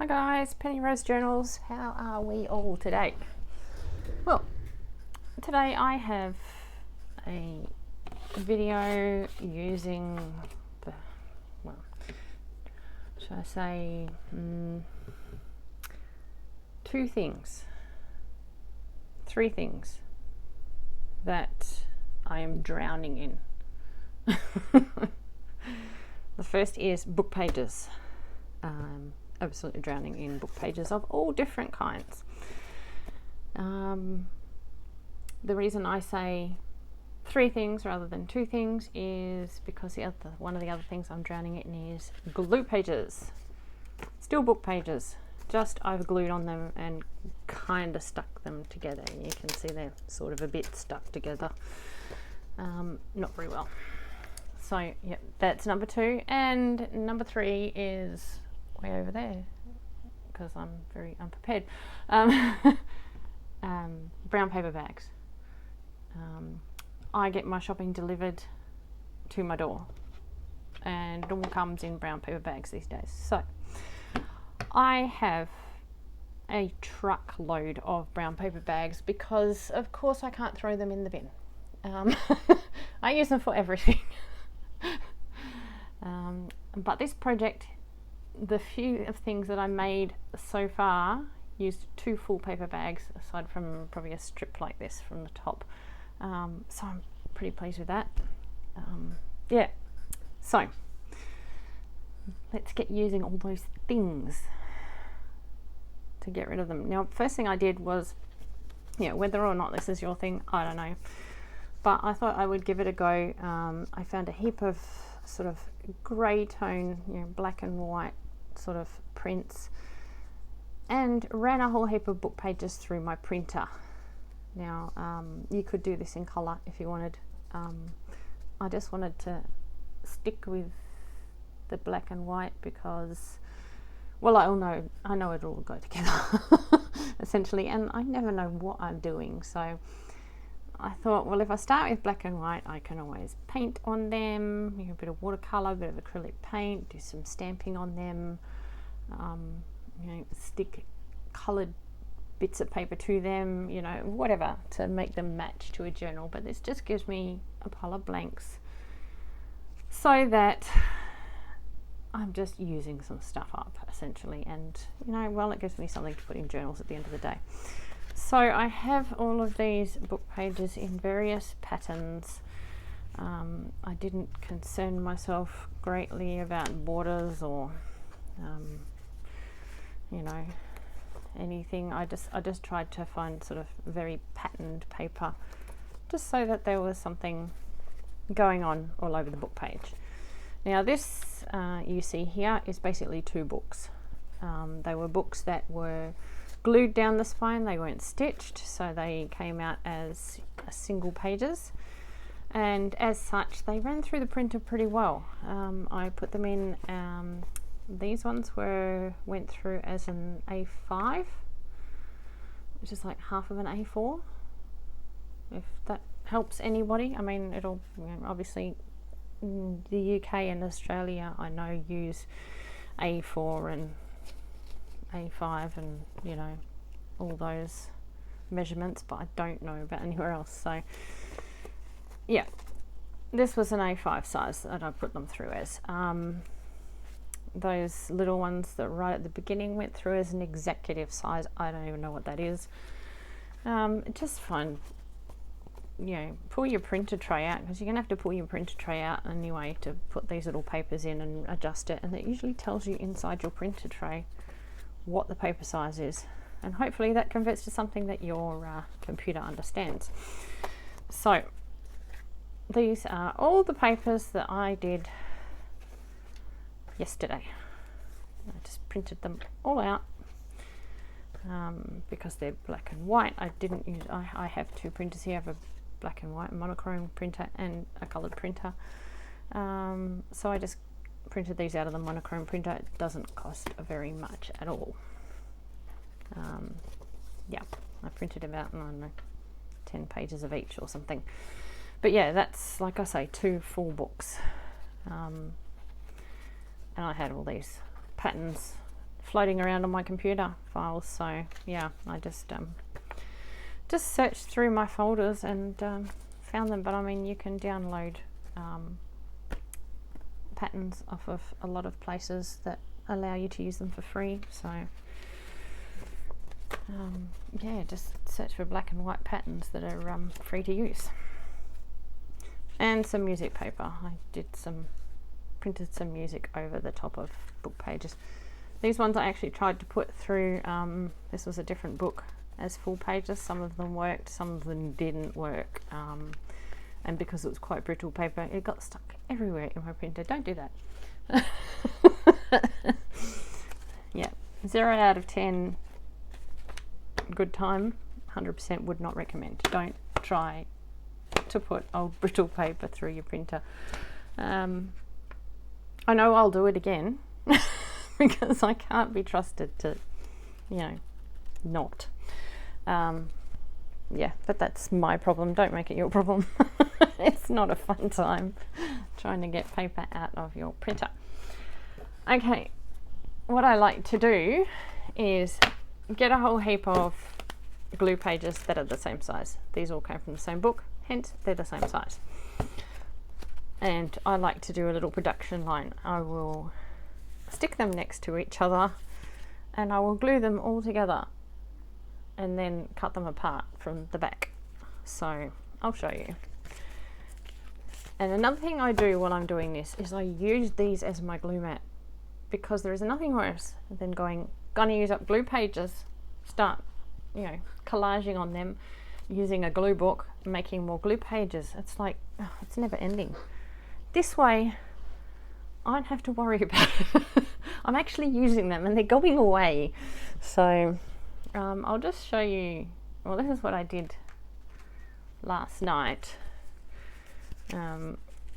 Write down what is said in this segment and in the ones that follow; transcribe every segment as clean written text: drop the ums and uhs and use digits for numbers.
Hi guys, Penny Rose Journals. How are we all today? Well, today I have a video using the, well, should I say, three things that I am drowning in. The first is book pages. Absolutely drowning in book pages of all different kinds. The reason I say three things rather than two things is because one of the other things I'm drowning in is glue pages. Still book pages, just I've glued on them and kind of stuck them together. You can see they're sort of a bit stuck together. Not very well. So yeah, that's number two. And number three is way over there because I'm very unprepared. Brown paper bags. I get my shopping delivered to my door and it all comes in brown paper bags these days. So I have a truckload of brown paper bags because of course I can't throw them in the bin. I use them for everything. But this project, the few of things that I made so far used 2 full paper bags aside from probably a strip like this from the top. So I'm pretty pleased with that. Yeah, so let's get using all those things to get rid of them. Now, first thing I did was, whether or not this is your thing, I don't know, but I thought I would give it a go. I found a heap of sort of grey tone, black and white sort of prints, and ran a whole heap of book pages through my printer. Now you could do this in colour if you wanted. I just wanted to stick with the black and white because, well, I know it'll all go together essentially, and I never know what I'm doing. So I thought, well, if I start with black and white, I can always paint on them, a bit of watercolour, a bit of acrylic paint, do some stamping on them, stick coloured bits of paper to them, whatever, to make them match to a journal. But this just gives me a pile of blanks so that I'm just using some stuff up, essentially. And, it gives me something to put in journals at the end of the day. So I have all of these book pages in various patterns. I didn't concern myself greatly about borders or, anything. I just tried to find sort of very patterned paper, just so that there was something going on all over the book page. Now this you see here is basically 2 books. They were books that were glued down the spine. They weren't stitched, so they came out as single pages, and as such they ran through the printer pretty well. I put them in, these ones went through as an A5, which is like half of an A4, if that helps anybody. I mean, it'll, obviously the UK and Australia I know use A4 and A5 and all those measurements, but I don't know about anywhere else. So yeah, this was an A5 size that I put them through as. Those little ones that right at the beginning went through as an executive size. I don't even know what that is. Just find, pull your printer tray out, because you're going to have to pull your printer tray out anyway to put these little papers in and adjust it, and it usually tells you inside your printer tray what the paper size is, and hopefully that converts to something that your computer understands. So these are all the papers that I did yesterday. I just printed them all out because they're black and white. I didn't use, I have 2 printers here. I have a black and white monochrome printer and a coloured printer, so I just printed these out of the monochrome printer. It doesn't cost very much at all. Yeah, I printed about, I don't know, 10 pages of each or something. But yeah, that's, like I say, 2 full books. And I had all these patterns floating around on my computer files. So yeah, I just searched through my folders and found them. But I mean, you can download patterns off of a lot of places that allow you to use them for free. So yeah, just search for black and white patterns that are free to use. And some music paper. I printed some music over the top of book pages. These ones I actually tried to put through, this was a different book, as full pages. Some of them worked, some of them didn't work. And because it was quite brittle paper, it got stuck everywhere in my printer. Don't do that. Yeah, 0 out of 10, good time. 100% would not recommend. Don't try to put old brittle paper through your printer. I know I'll do it again because I can't be trusted to, you know, not. Yeah, but that's my problem. Don't make it your problem. It's not a fun time trying to get paper out of your printer. Okay, what I like to do is get a whole heap of glue pages that are the same size. These all came from the same book, hence they're the same size. And I like to do a little production line. I will stick them next to each other and I will glue them all together and then cut them apart from the back. So I'll show you. And another thing I do while I'm doing this is I use these as my glue mat, because there is nothing worse than gonna use up glue pages, start, you know, collaging on them, using a glue book, making more glue pages. It's like, oh, it's never ending. This way, I don't have to worry about it. I'm actually using them and they're going away. So I'll just show you, well, this is what I did last night.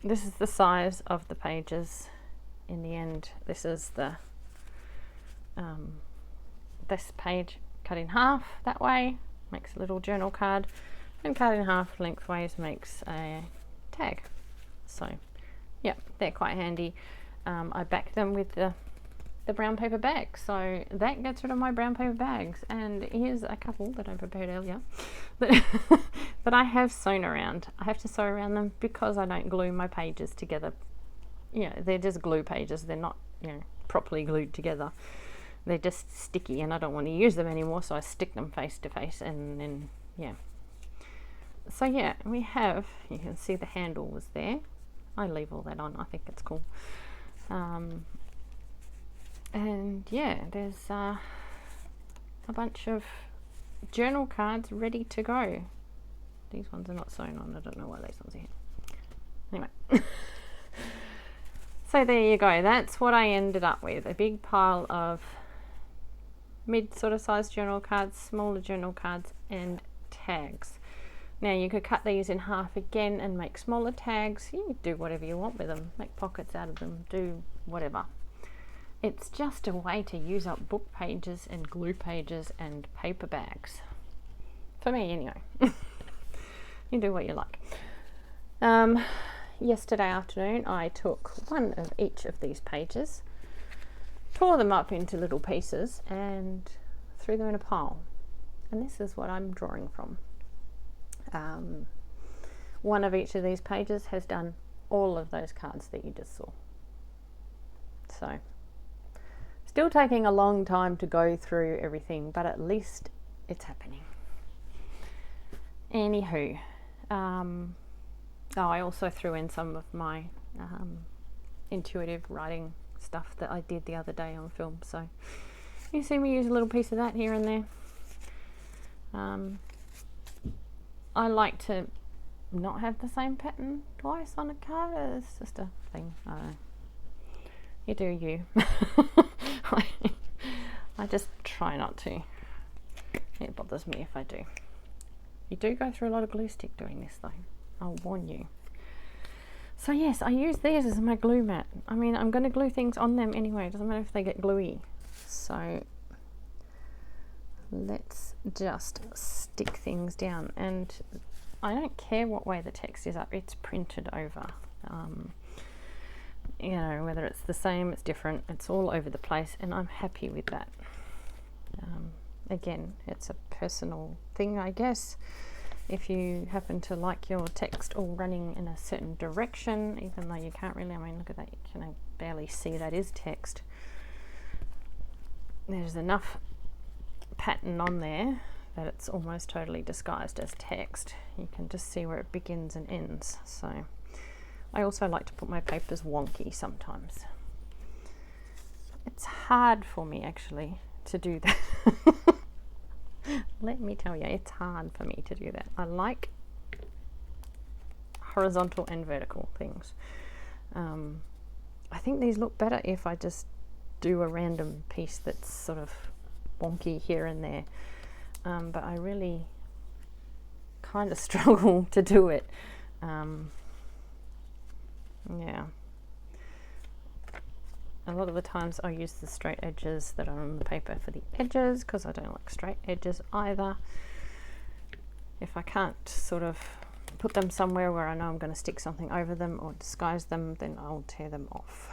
This is the size of the pages. In the end, this is the this page cut in half that way, makes a little journal card, and cut in half lengthways makes a tag. So yeah, they're quite handy. I back them with the brown paper bag, so that gets rid of my brown paper bags. And here's a couple that I prepared earlier that I have sewn around. I have to sew around them because I don't glue my pages together. You know, they're just glue pages. They're not, you know, properly glued together. They're just sticky and I don't want to use them anymore, so I stick them face to face, and then yeah. So yeah, we have, you can see the handle was there. I leave all that on, I think it's cool. And yeah, there's a bunch of journal cards ready to go. These ones are not sewn on, I don't know why these ones are here. Anyway. So there you go, that's what I ended up with, a big pile of mid sort of size journal cards, smaller journal cards, and tags. Now you could cut these in half again and make smaller tags. You can do whatever you want with them, make pockets out of them, do whatever. It's just a way to use up book pages and glue pages and paper bags. For me anyway. You do what you like. Yesterday afternoon I took one of each of these pages, tore them up into little pieces and threw them in a pile. And this is what I'm drawing from. One of each of these pages has done all of those cards that you just saw. So, still taking a long time to go through everything, but at least it's happening. Anywho, I also threw in some of my intuitive writing stuff that I did the other day on film. So you see me use a little piece of that here and there. I like to not have the same pattern twice on a card. It's just a thing. I don't know. You do you. I just try not to. It bothers me if I do. You do go through a lot of glue stick doing this though. I'll warn you. So yes, I use these as my glue mat. I mean, I'm going to glue things on them anyway. It doesn't matter if they get gluey. So let's just stick things down. And I don't care what way the text is up. It's printed over. you know, whether it's the same, it's different, it's all over the place, and I'm happy with that. Again, it's a personal thing, I guess. If you happen to like your text all running in a certain direction, even though you can't really, I mean, look at that, you can barely see that is text. There's enough pattern on there that it's almost totally disguised as text. You can just see where it begins and ends. So I also like to put my papers wonky sometimes. It's hard for me actually to do that. Let me tell you, it's hard for me to do that. I like horizontal and vertical things. I think these look better if I just do a random piece that's sort of wonky here and there. But I really kind of struggle to do it. Yeah. A lot of the times I use the straight edges that are on the paper for the edges, because I don't like straight edges either. If I can't sort of put them somewhere where I know I'm going to stick something over them or disguise them, then I'll tear them off.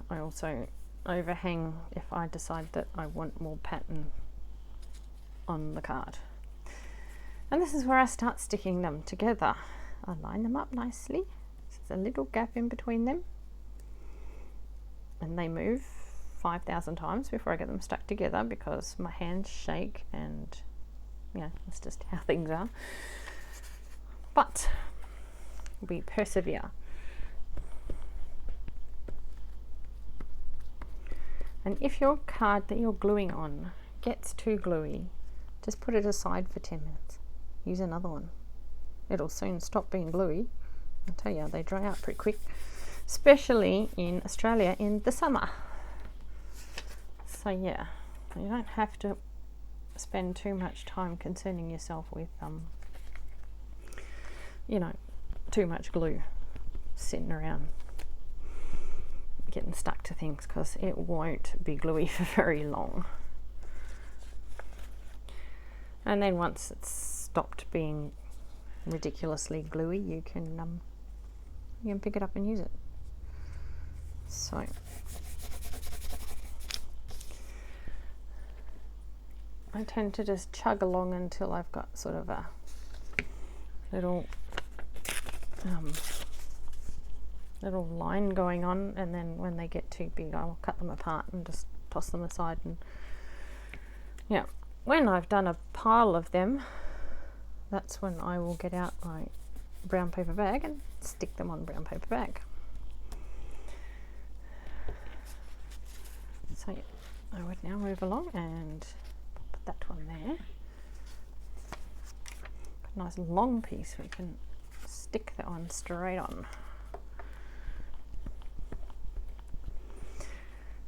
I also overhang if I decide that I want more pattern on the card. And this is where I start sticking them together. I line them up nicely. There's a little gap in between them, and they move 5,000 times before I get them stuck together because my hands shake, and yeah, that's just how things are. But we persevere. And if your card that you're gluing on gets too gluey, just put it aside for 10 minutes. Use another one. It'll soon stop being gluey. I tell you, they dry out pretty quick, especially in Australia in the summer. So yeah, you don't have to spend too much time concerning yourself with, you know, too much glue sitting around getting stuck to things, because it won't be gluey for very long. And then once it's stopped being ridiculously gluey, you can pick it up and use it. So I tend to just chug along until I've got sort of a little little line going on, and then when they get too big I'll cut them apart and just toss them aside. And yeah, when I've done a pile of them, that's when I will get out my brown paper bag and stick them on brown paper bag. So yeah, I would now move along and put that one there. A nice long piece we can stick that one straight on.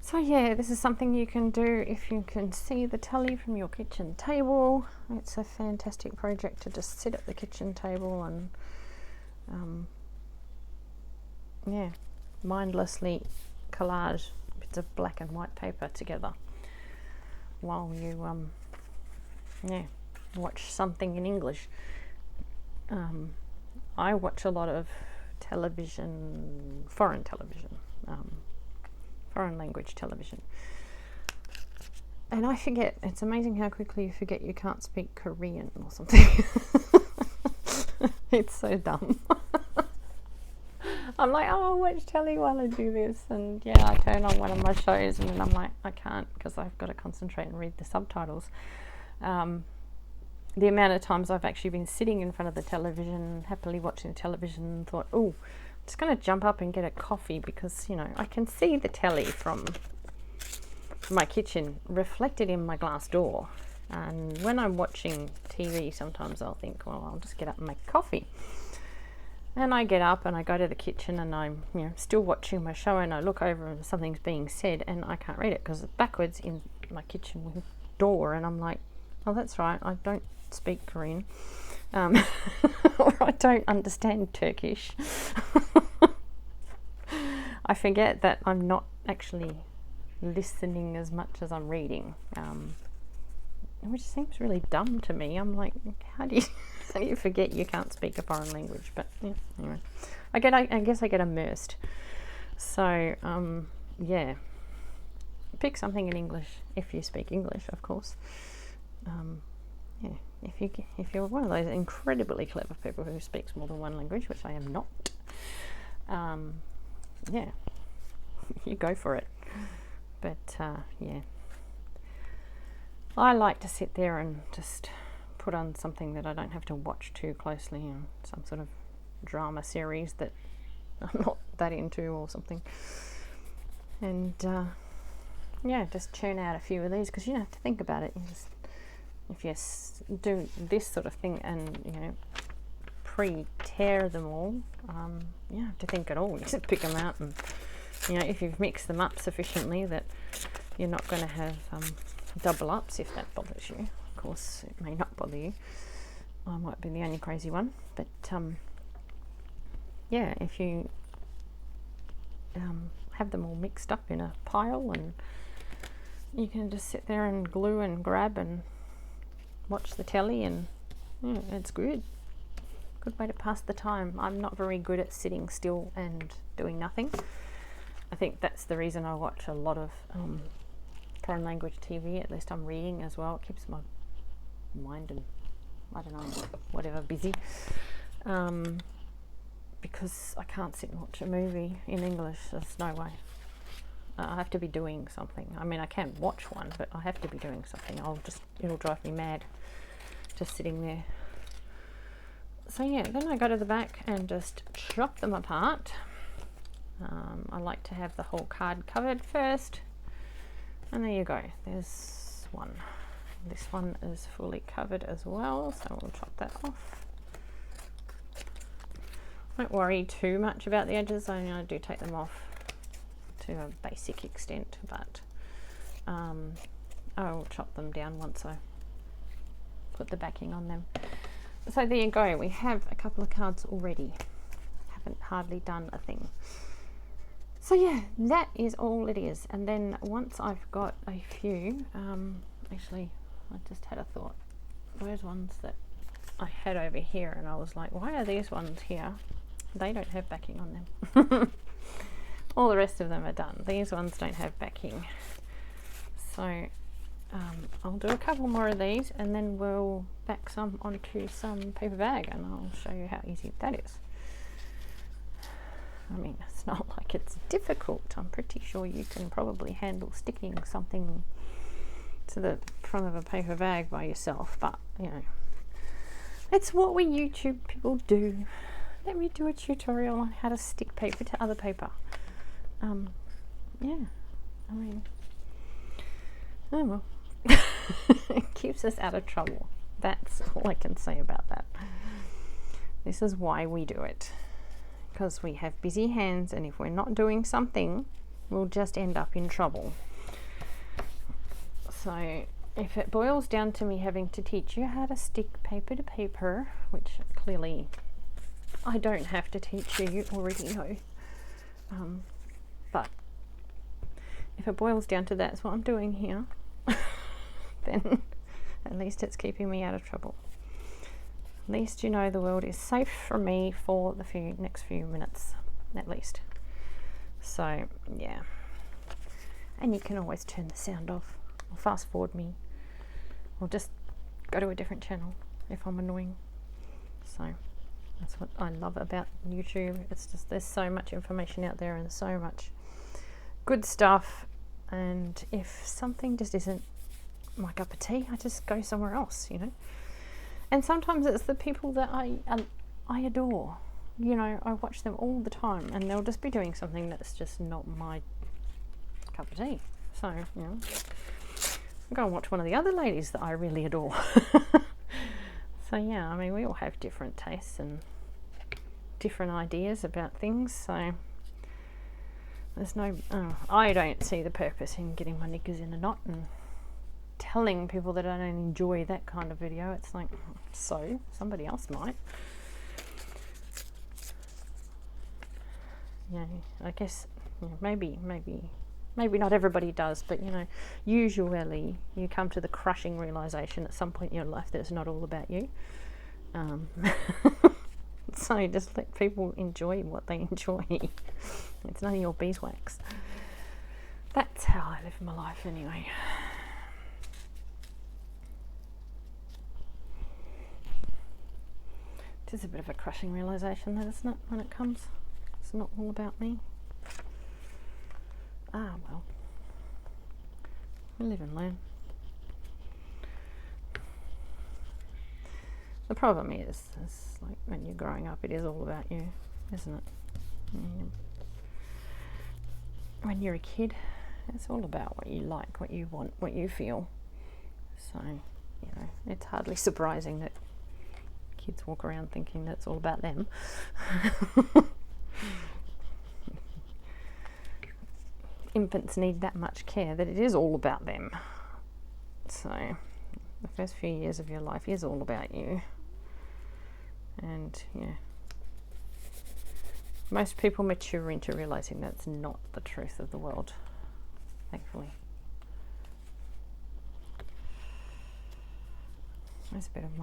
So yeah, this is something you can do if you can see the telly from your kitchen table. It's a fantastic project to just sit at the kitchen table and yeah, mindlessly collage bits of black and white paper together while you yeah, watch something in English. I watch a lot of television, foreign television, foreign language television, and I forget, it's amazing how quickly you forget you can't speak Korean or something. It's so dumb. I'm like, oh, I'll watch telly while I do this, and yeah, I turn on one of my shows and then I'm like, I can't, because I've got to concentrate and read the subtitles. The amount of times I've actually been sitting in front of the television, happily watching the television, and thought, oh, I'm just going to jump up and get a coffee, because, you know, I can see the telly from my kitchen reflected in my glass door. And when I'm watching TV, sometimes I'll think, well, I'll just get up and make coffee. And I get up and I go to the kitchen and I'm, you know, still watching my show, and I look over and something's being said and I can't read it because it's backwards in my kitchen door, and I'm like, oh, that's right, I don't speak Korean, or I don't understand Turkish. I forget that I'm not actually listening as much as I'm reading. which seems really dumb to me. I'm like, how do you forget you can't speak a foreign language? But yeah, anyway, I guess I get immersed. So yeah, pick something in English if you speak English, of course. Yeah, if you're one of those incredibly clever people who speaks more than one language, which I am not, yeah, you go for it. But yeah, I like to sit there and just put on something that I don't have to watch too closely, you know, some sort of drama series that I'm not that into or something, and yeah, just churn out a few of these, because you don't have to think about it. You just, if you do this sort of thing and, you know, pre-tear them all, you don't have to think at all. You just pick them out, and, you know, if you've mixed them up sufficiently that you're not going to have double ups, if that bothers you. Of course, it may not bother you. I might be the only crazy one, but yeah, if you have them all mixed up in a pile, and you can just sit there and glue and grab and watch the telly, and yeah, it's good way to pass the time. I'm not very good at sitting still and doing nothing. I think that's the reason I watch a lot of foreign language TV. At least I'm reading as well. It keeps my mind and, I don't know, whatever, busy, because I can't sit and watch a movie in English. There's no way. I have to be doing something. I mean, I can watch one, but I have to be doing something. It'll drive me mad just sitting there. So yeah, then I go to the back and just chop them apart. I like to have the whole card covered first, and there you go, there's one. This one is fully covered as well, so we'll chop that off. Don't worry too much about the edges. I do take them off to a basic extent, but I'll chop them down once I put the backing on them. So there you go, we have a couple of cards already. Haven't hardly done a thing. So yeah, that is all it is. And then once I've got a few, actually I just had a thought. Those ones that I had over here, and I was like, why are these ones here? They don't have backing on them. All the rest of them are done. These ones don't have backing. So I'll do a couple more of these, and then we'll back some onto some paper bag, and I'll show you how easy that is. I mean, it's not like it's difficult. I'm pretty sure you can probably handle sticking something to the front of a paper bag by yourself, but you know, it's what we YouTube people do. Let me do a tutorial on how to stick paper to other paper. Yeah, I mean, oh well. It keeps us out of trouble. That's all I can say about that. This is why we do it, because we have busy hands, and if we're not doing something, we'll just end up in trouble. So if it boils down to me having to teach you how to stick paper to paper, which clearly I don't have to teach you, you already know, but if it boils down to that's what I'm doing here, then at least it's keeping me out of trouble. At least you know the world is safe from me for the next few minutes, at least. So yeah, and you can always turn the sound off, or fast forward me, or just go to a different channel if I'm annoying. So that's what I love about YouTube. It's just, there's so much information out there and so much good stuff, and if something just isn't my cup of tea, I just go somewhere else, you know. And sometimes it's the people that I adore, you know. I watch them all the time, and they'll just be doing something that's just not my cup of tea. So, you know, I'll go and watch one of the other ladies that I really adore. So yeah, I mean, we all have different tastes and different ideas about things, so there's no, I don't see the purpose in getting my knickers in a knot and telling people that I don't enjoy that kind of video. It's like, so somebody else might. Yeah, I guess, yeah, maybe Maybe not everybody does, but you know, usually you come to the crushing realization at some point in your life that it's not all about you. So just let people enjoy what they enjoy. It's none of your beeswax. That's how I live my life anyway. It is a bit of a crushing realization that it's not, when it comes. It's not all about me. Ah, well. We live and learn. The problem is like when you're growing up, it is all about you, isn't it? When you're a kid, it's all about what you like, what you want, what you feel. So, you know, it's hardly surprising that kids walk around thinking that it's all about them. Infants need that much care that it is all about them. So, the first few years of your life is all about you. And yeah, most people mature into realizing that's not the truth of the world, thankfully. There's a bit of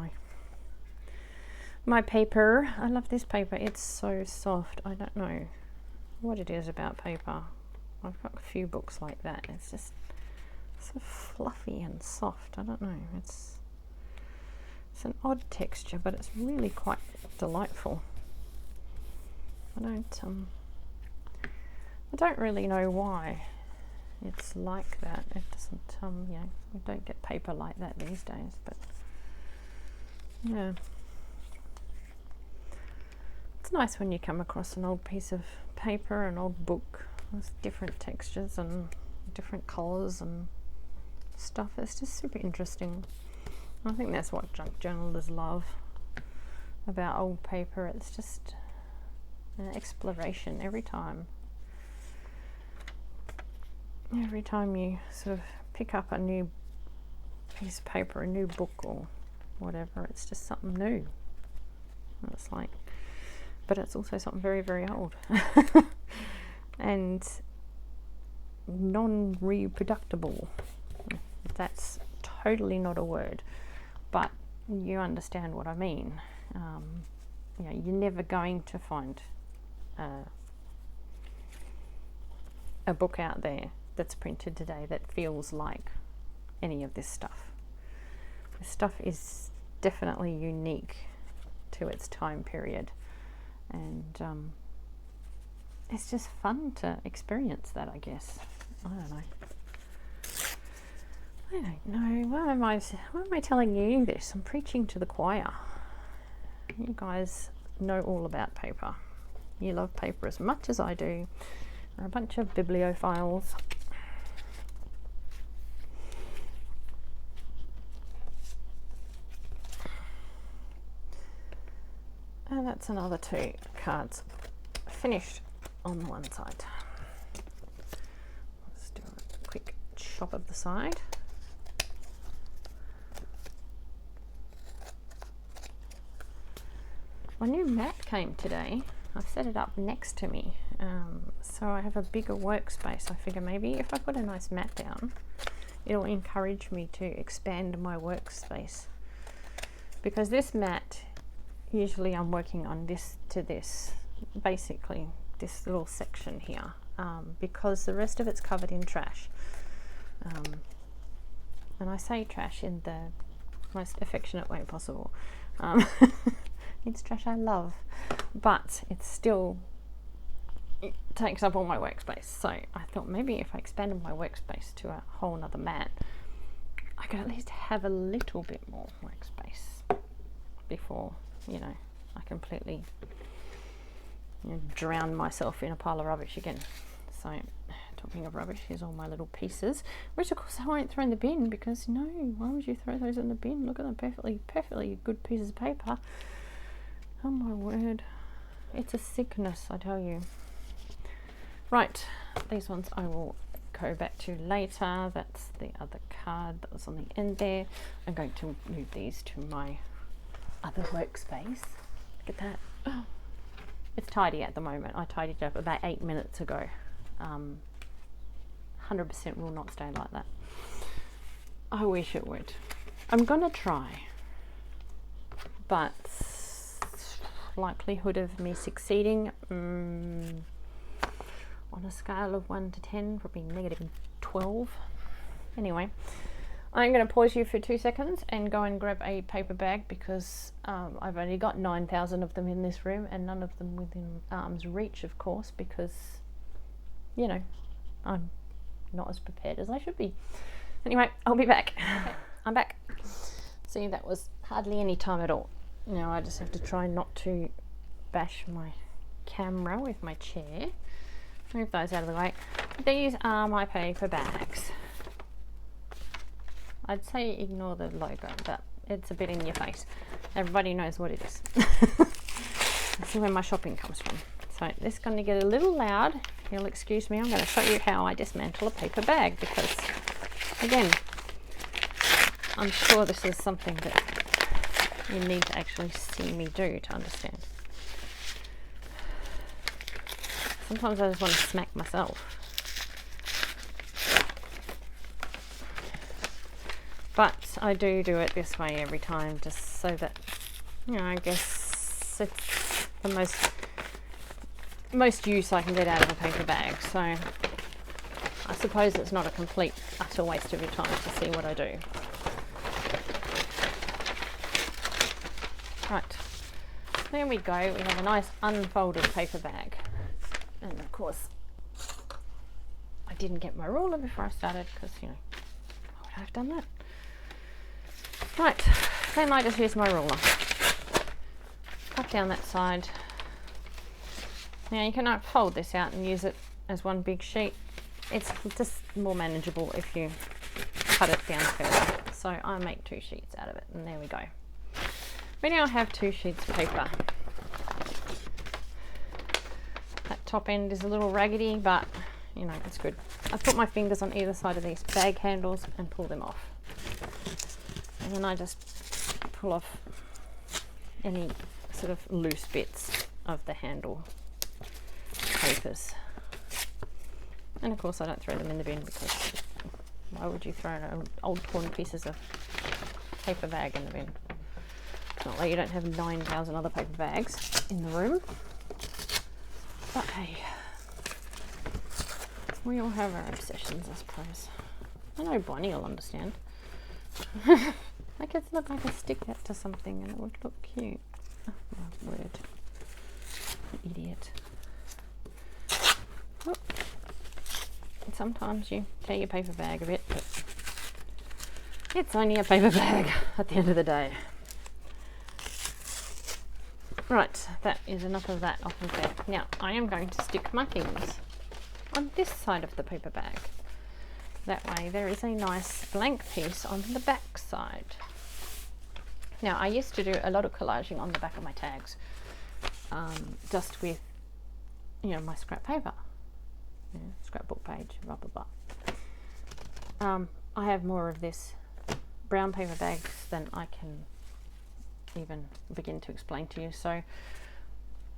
my paper. I love this paper. It's so soft. I don't know what it is about paper. I've got a few books like that. It's just so fluffy and soft. I don't know. It's an odd texture, but it's really quite delightful. I don't really know why it's like that. It doesn't, you know, we don't get paper like that these days, but yeah. It's nice when you come across an old piece of paper, an old book with different textures and different colours and stuff. It's just super interesting. I think that's what junk journalists love about old paper. It's just an exploration every time. Every time you sort of pick up a new piece of paper, a new book or whatever, it's just something new. And it's like, but it's also something very, very old and non-reproducible. That's totally not a word, but you understand what I mean. You know, you're never going to find a book out there that's printed today that feels like any of this stuff. This stuff is definitely unique to its time period, and it's just fun to experience that, I guess. I don't know. Why am I telling you this? I'm preaching to the choir. You guys know all about paper. You love paper as much as I do. We're a bunch of bibliophiles. And that's another 2 cards finished on the one side. Let's do a quick chop of the side. My new mat came today. I've set it up next to me, so I have a bigger workspace. I figure maybe if I put a nice mat down, it'll encourage me to expand my workspace. Because this mat, usually I'm working on this to this, basically this little section here, because the rest of it's covered in trash. And I say trash in the most affectionate way possible. It's trash I love, but it takes up all my workspace. So I thought maybe if I expanded my workspace to a whole nother mat, I could at least have a little bit more workspace before, you know, I completely drown myself in a pile of rubbish again. So talking of rubbish, here's all my little pieces, which of course I won't throw in the bin, because no, why would you throw those in the bin? Look at them, perfectly good pieces of paper. Oh my word, it's a sickness, I tell you. Right, these ones I will go back to later. That's the other card that was on the end there. I'm going to move these to my other workspace. Look at that. Oh, it's tidy at the moment. I tidied it up about 8 minutes ago. 100% will not stay like that. I wish it would. I'm gonna try, but likelihood of me succeeding on a scale of 1 to 10, probably -12. Anyway, I'm going to pause you for 2 seconds and go and grab a paper bag, because I've only got 9,000 of them in this room, and none of them within arm's reach, of course, because, you know, I'm not as prepared as I should be. Anyway, I'll be back. Okay, I'm back. See, that was hardly any time at all. Now I just have to try not to bash my camera with my chair. Move those out of the way. These are my paper bags. I'd say ignore the logo, but it's a bit in your face. Everybody knows what it is. This is where my shopping comes from. So this is going to get a little loud. You'll excuse me. I'm going to show you how I dismantle a paper bag, because, again, I'm sure this is something that you need to actually see me do to understand. Sometimes I just want to smack myself. But I do it this way every time, just so that, you know, I guess it's the most use I can get out of a paper bag. So I suppose it's not a complete, utter waste of your time to see what I do. Right, there we go. We have a nice unfolded paper bag. And of course, I didn't get my ruler before I started, because, you know, why would I have done that? Right, then I just use my ruler. Cut down that side. Now you can fold this out and use it as one big sheet. It's just more manageable if you cut it down further. So I make 2 sheets out of it, and there we go. We now have 2 sheets of paper. That top end is a little raggedy, but, you know, it's good. I put my fingers on either side of these bag handles and pull them off. And then I just pull off any sort of loose bits of the handle papers. And of course I don't throw them in the bin, because why would you throw old torn pieces of paper bag in the bin? It's not like you don't have 9,000 other paper bags in the room. But hey, we all have our obsessions, I suppose. I know Bonnie will understand. I could look, I could stick that to something and it would look cute. Oh my word. Idiot. Oh. Sometimes you tear your paper bag a bit, but it's only a paper bag at the end of the day. Right, that is enough of that off of there. Now, I am going to stick my things on this side of the paper bag. That way there is a nice blank piece on the back side. Now, I used to do a lot of collaging on the back of my tags, just with, you know, my scrap paper, you know, scrapbook page, blah blah blah. I have more of this brown paper bags than I can even begin to explain to you. So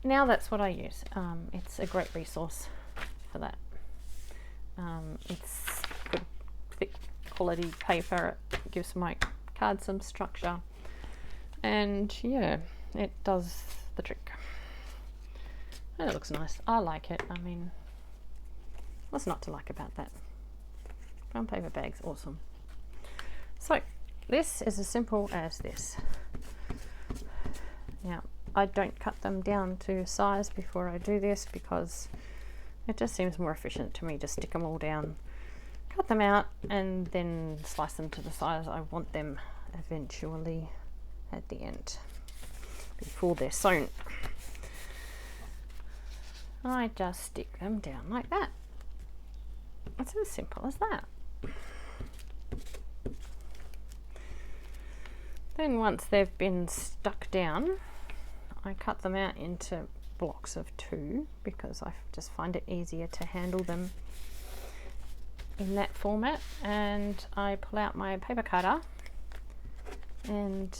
now that's what I use. It's a great resource for that. It's good, thick quality paper. It gives my card some structure, and yeah, it does the trick. And it looks nice. I like it. I mean, what's not to like about that? Brown paper bag's awesome. So this is as simple as this. Now, I don't cut them down to size before I do this, because it just seems more efficient to me to stick them all down, cut them out, and then slice them to the size I want them eventually at the end, before they're sewn. I just stick them down like that. It's as simple as that. Then once they've been stuck down, I cut them out into blocks of 2, because I just find it easier to handle them in that format. And I pull out my paper cutter and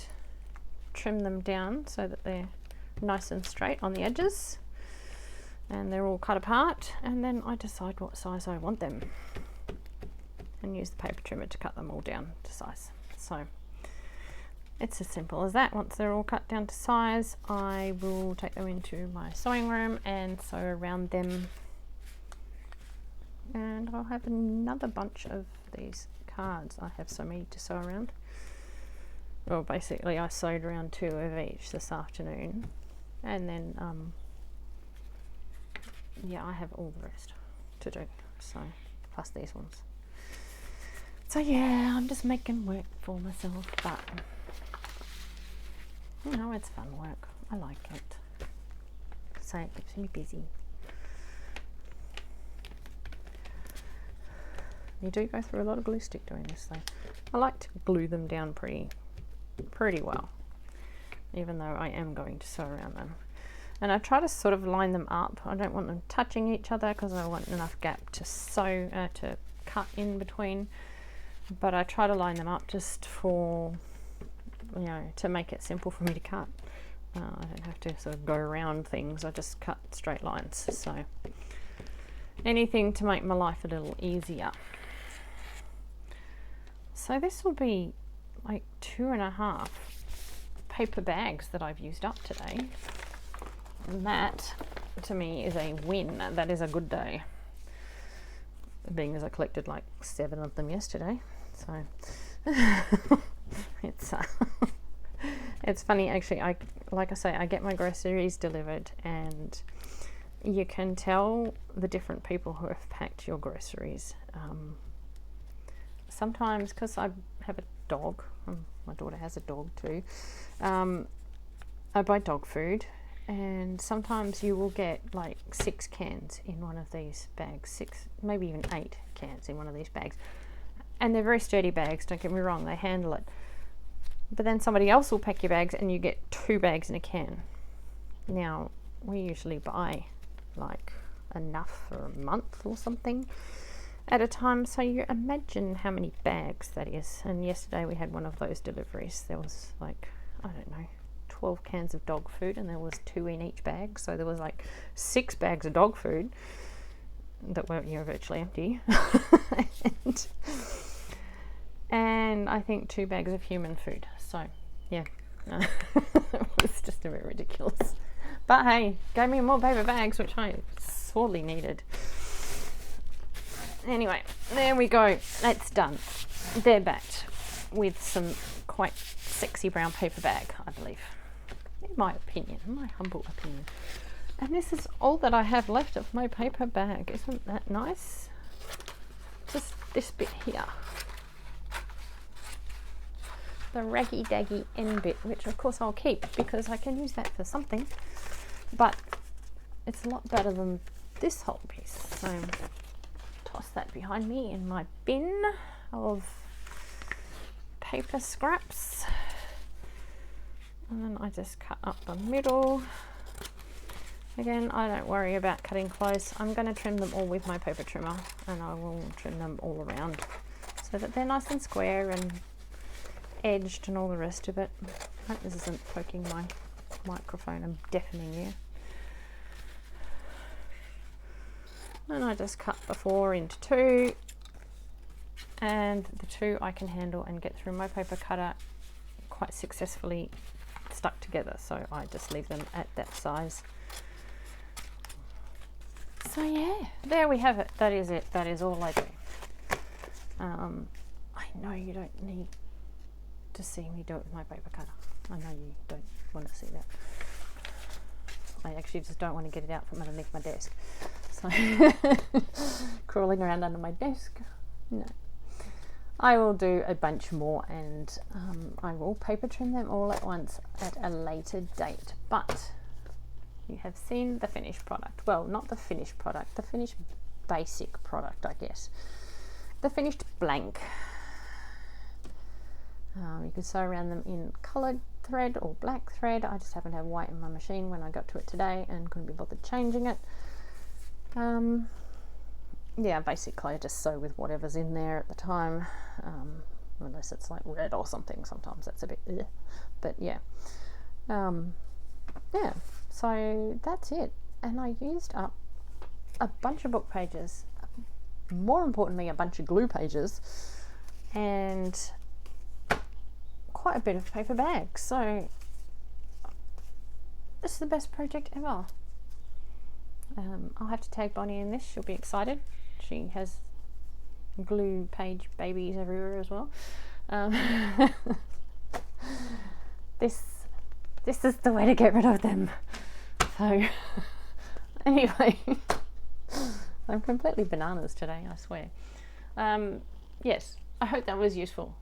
trim them down so that they're nice and straight on the edges, and they're all cut apart, and then I decide what size I want them. and use the paper trimmer to cut them all down to size. So it's as simple as that. Once they're all cut down to size, I will take them into my sewing room and sew around them, and I'll have another bunch of these cards. I have so many to sew around. Well, basically I sewed around 2 of each this afternoon, and then yeah, I have all the rest to do, so plus these ones. So yeah, I'm just making work for myself, but you know, it's fun work. I like it. So it keeps me busy. You do go through a lot of glue stick doing this though. I like to glue them down pretty well, even though I am going to sew around them. And I try to sort of line them up. I don't want them touching each other because I want enough gap to sew, to cut in between. But I try to line them up just for, you know, to make it simple for me to cut. I don't have to sort of go around things. I just cut straight lines. So anything to make my life a little easier. So this will be like 2.5 paper bags that I've used up today. And that, to me, is a win. That is a good day. Being as I collected like 7 of them yesterday. So it's funny actually. Like I say, I get my groceries delivered, and you can tell the different people who have packed your groceries. Sometimes, because I have a dog, my daughter has a dog too, I buy dog food, and sometimes you will get like 6 cans in one of these bags, 6, maybe even 8 cans in one of these bags, and they're very sturdy bags, don't get me wrong, they handle it. But then somebody else will pack your bags and you get 2 bags in a can. Now we usually buy like enough for a month or something at a time, so you imagine how many bags that is. And yesterday we had one of those deliveries. There was like, I don't know, 12 cans of dog food, and there was 2 in each bag, so there was like 6 bags of dog food that were, you know, virtually empty. and I think 2 bags of human food. So yeah, it was just a bit ridiculous. But hey, gave me more paper bags, which I sorely needed. Anyway, there we go. That's done. They're backed with some quite sexy brown paper bag, I believe. In my opinion, my humble opinion. And this is all that I have left of my paper bag. Isn't that nice? Just this bit here. The raggy daggy end bit, which of course I'll keep because I can use that for something. But it's a lot better than this whole piece. So toss that behind me in my bin of paper scraps. And then I just cut up the middle. Again, I don't worry about cutting close. I'm going to trim them all with my paper trimmer, and I will trim them all around so that they're nice and square and edged and all the rest of it. I hope this isn't poking my microphone and deafening you. And I just cut the 4 into 2, and the 2 I can handle and get through my paper cutter quite successfully stuck together, so I just leave them at that size. So yeah, there we have it. That is it. That is all I do. I know you don't need to see me do it with my paper cutter. I know you don't want to see that. I actually just don't want to get it out from underneath my desk. So crawling around under my desk, no. I will do a bunch more, and I will paper trim them all at once at a later date. But you have seen the finished product. Well, not the finished product, the finished basic product, I guess. The finished blank. You can sew around them in coloured thread or black thread. I just happen to have white in my machine when I got to it today and couldn't be bothered changing it. Yeah, basically I just sew with whatever's in there at the time, unless it's like red or something. Sometimes that's a bit but yeah. Yeah, so that's it. And I used up a bunch of book pages, more importantly, a bunch of glue pages and quite a bit of paper bags. So this is the best project ever. I'll have to tag Bonnie in this. She'll be excited. She has glue page babies everywhere as well. This is the way to get rid of them. So anyway, I'm completely bananas today, I swear. Yes, I hope that was useful,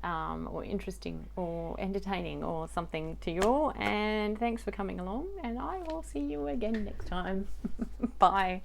or interesting, or entertaining, or something to you all. And thanks for coming along, and I will see you again next time. Bye.